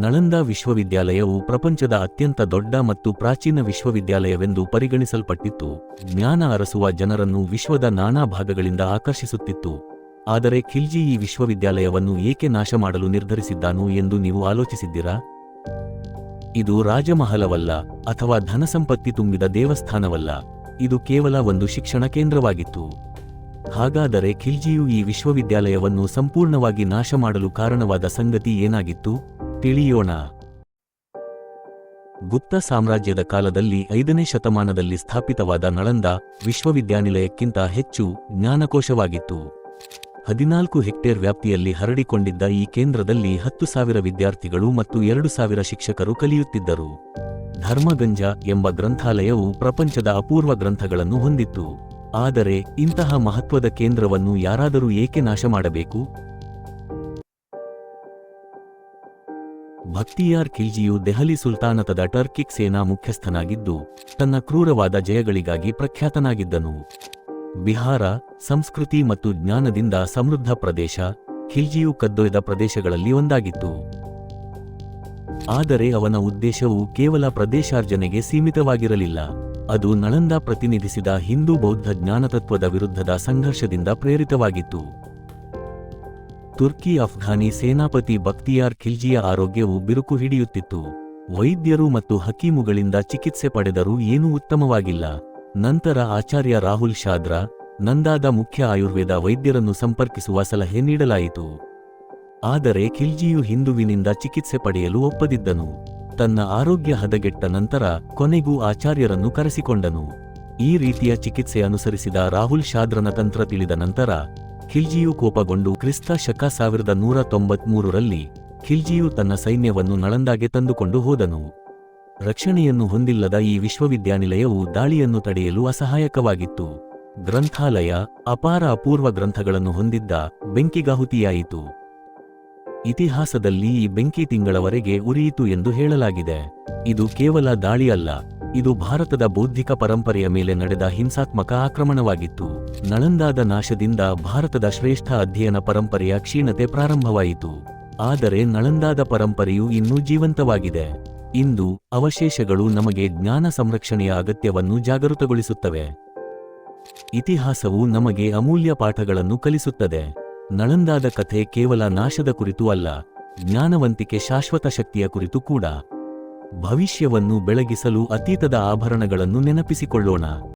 ನಳಂದಾ ವಿಶ್ವವಿದ್ಯಾಲಯವು ಪ್ರಪಂಚದ ಅತ್ಯಂತ ದೊಡ್ಡ ಮತ್ತು ಪ್ರಾಚೀನ ವಿಶ್ವವಿದ್ಯಾಲಯವೆಂದು ಪರಿಗಣಿಸಲ್ಪಟ್ಟಿತ್ತು. ಜ್ಞಾನ ಅರಸುವ ಜನರನ್ನು ವಿಶ್ವದ ನಾನಾ ಭಾಗಗಳಿಂದ ಆಕರ್ಷಿಸುತ್ತಿತ್ತು. ಆದರೆ ಖಿಲ್ಜಿ ಈ ವಿಶ್ವವಿದ್ಯಾಲಯವನ್ನು ಏಕೆ ನಾಶ ಮಾಡಲು ನಿರ್ಧರಿಸಿದ್ದಾನು ಎಂದು ನೀವು ಆಲೋಚಿಸಿದ್ದೀರಾ? ಇದು ರಾಜಮಹಲವಲ್ಲ ಅಥವಾ ಧನಸಂಪತ್ತಿ ತುಂಬಿದ ದೇವಸ್ಥಾನವಲ್ಲ. ಇದು ಕೇವಲ ಒಂದು ಶಿಕ್ಷಣ ಕೇಂದ್ರವಾಗಿತ್ತು. ಹಾಗಾದರೆ ಖಿಲ್ಜಿಯು ಈ ವಿಶ್ವವಿದ್ಯಾಲಯವನ್ನು ಸಂಪೂರ್ಣವಾಗಿ ನಾಶ ಮಾಡಲು ಕಾರಣವಾದ ಸಂಗತಿ ಏನಾಗಿತ್ತು? ತಿಳಿಯೋಣ. ಗುಪ್ತ ಸಾಮ್ರಾಜ್ಯದ ಕಾಲದಲ್ಲಿ 5ನೇ ಶತಮಾನದಲ್ಲಿ ಸ್ಥಾಪಿತವಾದ ನಳಂದಾ ವಿಶ್ವವಿದ್ಯಾನಿಲಯಕ್ಕಿಂತ ಹೆಚ್ಚು ಜ್ಞಾನಕೋಶವಾಗಿತ್ತು. 14 ಹೆಕ್ಟೇರ್ ವ್ಯಾಪ್ತಿಯಲ್ಲಿ ಹರಡಿಕೊಂಡಿದ್ದ ಈ ಕೇಂದ್ರದಲ್ಲಿ 10,000 ವಿದ್ಯಾರ್ಥಿಗಳು ಮತ್ತು 2,000 ಶಿಕ್ಷಕರು ಕಲಿಯುತ್ತಿದ್ದರು. ಧರ್ಮಗಂಜ ಎಂಬ ಗ್ರಂಥಾಲಯವು ಪ್ರಪಂಚದ ಅಪೂರ್ವ ಗ್ರಂಥಗಳನ್ನು ಹೊಂದಿತ್ತು. ಆದರೆ ಇಂತಹ ಮಹತ್ವದ ಕೇಂದ್ರವನ್ನು ಯಾರಾದರೂ ಏಕೆ ನಾಶ ಮಾಡಬೇಕು? ಬಖ್ತಿಯಾರ್ ಖಿಲ್ಜಿಯು ದೆಹಲಿ ಸುಲ್ತಾನತದ ಟರ್ಕಿಕ್ ಸೇನಾ ಮುಖ್ಯಸ್ಥನಾಗಿದ್ದು ತನ್ನ ಕ್ರೂರವಾದ ಜಯಗಳಿಗಾಗಿ ಪ್ರಖ್ಯಾತನಾಗಿದ್ದನು. ಬಿಹಾರ, ಸಂಸ್ಕೃತಿ ಮತ್ತು ಜ್ಞಾನದಿಂದ ಸಮೃದ್ಧ ಪ್ರದೇಶ, ಖಿಲ್ಜಿಯು ಕದ್ದೊಯ್ದ ಪ್ರದೇಶಗಳಲ್ಲಿ ಒಂದಾಗಿತ್ತು. ಆದರೆ ಅವನ ಉದ್ದೇಶವು ಕೇವಲ ಪ್ರದೇಶಾರ್ಜನೆಗೆ ಸೀಮಿತವಾಗಿರಲಿಲ್ಲ. ಅದು ನಳಂದಾ ಪ್ರತಿನಿಧಿಸಿದ ಹಿಂದೂ ಬೌದ್ಧ ಜ್ಞಾನತತ್ವದ ವಿರುದ್ಧದ ಸಂಘರ್ಷದಿಂದ ಪ್ರೇರಿತವಾಗಿತ್ತು. ತುರ್ಕಿ ಅಫ್ಘಾನಿ ಸೇನಾಪತಿ ಬಖ್ತಿಯಾರ್ ಖಿಲ್ಜಿಯ ಆರೋಗ್ಯವು ಬಿರುಕು ಹಿಡಿಯುತ್ತಿತ್ತು. ವೈದ್ಯರು ಮತ್ತು ಹಕೀಮುಗಳಿಂದ ಚಿಕಿತ್ಸೆ ಪಡೆದರೂ ಏನೂ ಉತ್ತಮವಾಗಿಲ್ಲ. ನಂತರ ಆಚಾರ್ಯ ರಾಹುಲ್ ಶಾದ್ರ, ನಂದಾದ ಮುಖ್ಯ ಆಯುರ್ವೇದ ವೈದ್ಯರನ್ನು ಸಂಪರ್ಕಿಸುವ ಸಲಹೆ ನೀಡಲಾಯಿತು. ಆದರೆ ಖಿಲ್ಜಿಯು ಹಿಂದುವಿನಿಂದ ಚಿಕಿತ್ಸೆ ಪಡೆಯಲು ಒಪ್ಪದಿದ್ದನು. ತನ್ನ ಆರೋಗ್ಯ ಹದಗೆಟ್ಟ ನಂತರ ಕೊನೆಗೂ ಆಚಾರ್ಯರನ್ನು ಕರೆಸಿಕೊಂಡನು. ಈ ರೀತಿಯ ಚಿಕಿತ್ಸೆ ಅನುಸರಿಸಿದ ರಾಹುಲ್ ಶಾದ್ರನ ತಂತ್ರ ತಿಳಿದ ನಂತರ ಖಿಲ್ಜಿಯು ಕೋಪಗೊಂಡು ಕ್ರಿಸ್ತ ಶಕ 1193ರಲ್ಲಿ ಖಿಲ್ಜಿಯು ತನ್ನ ಸೈನ್ಯವನ್ನು ನಳಂದಾಗೆ ತಂದುಕೊಂಡು ಹೋದನು. ರಕ್ಷಣೆಯನ್ನು ಹೊಂದಿಲ್ಲದ ಈ ವಿಶ್ವವಿದ್ಯಾನಿಲಯವು ದಾಳಿಯನ್ನು ತಡೆಯಲು ಅಸಹಾಯಕವಾಗಿತ್ತು. ಗ್ರಂಥಾಲಯ ಅಪಾರ ಅಪೂರ್ವ ಗ್ರಂಥಗಳನ್ನು ಹೊಂದಿದ್ದ ಬೆಂಕಿಗಾಹುತಿಯಾಯಿತು. ಇತಿಹಾಸದಲ್ಲಿ ಈ ಬೆಂಕಿ ತಿಂಗಳವರೆಗೆ ಉರಿಯಿತು ಎಂದು ಹೇಳಲಾಗಿದೆ. ಇದು ಕೇವಲ ದಾಳಿ ಅಲ್ಲ, ಇದು ಭಾರತದ ಬೌದ್ಧಿಕ ಪರಂಪರೆಯ ಮೇಲೆ ನಡೆದ ಹಿಂಸಾತ್ಮಕ ಆಕ್ರಮಣವಾಗಿತ್ತು. ನಳಂದಾದ ನಾಶದಿಂದ ಭಾರತದ ಶ್ರೇಷ್ಠ ಅಧ್ಯಯನ ಪರಂಪರೆಯ ಕ್ಷೀಣತೆ ಪ್ರಾರಂಭವಾಯಿತು. ಆದರೆ ನಳಂದಾದ ಪರಂಪರೆಯು ಇನ್ನೂ ಜೀವಂತವಾಗಿದೆ. ಇಂದು ಅವಶೇಷಗಳು ನಮಗೆ ಜ್ಞಾನ ಸಂರಕ್ಷಣೆಯ ಅಗತ್ಯವನ್ನು ಜಾಗೃತಗೊಳಿಸುತ್ತವೆ. ಇತಿಹಾಸವು ನಮಗೆ ಅಮೂಲ್ಯ ಪಾಠಗಳನ್ನು ಕಲಿಸುತ್ತದೆ. ನಳಂದಾದ ಕಥೆ ಕೇವಲ ನಾಶದ ಕುರಿತು ಅಲ್ಲ, ಜ್ಞಾನವಂತಿಕೆ ಶಾಶ್ವತ ಶಕ್ತಿಯ ಕುರಿತು ಕೂಡ. ಭವಿಷ್ಯವನ್ನು ಬೆಳಗಿಸಲು ಅತೀತದ ಆಭರಣಗಳನ್ನು ನೆನಪಿಸಿಕೊಳ್ಳೋಣ.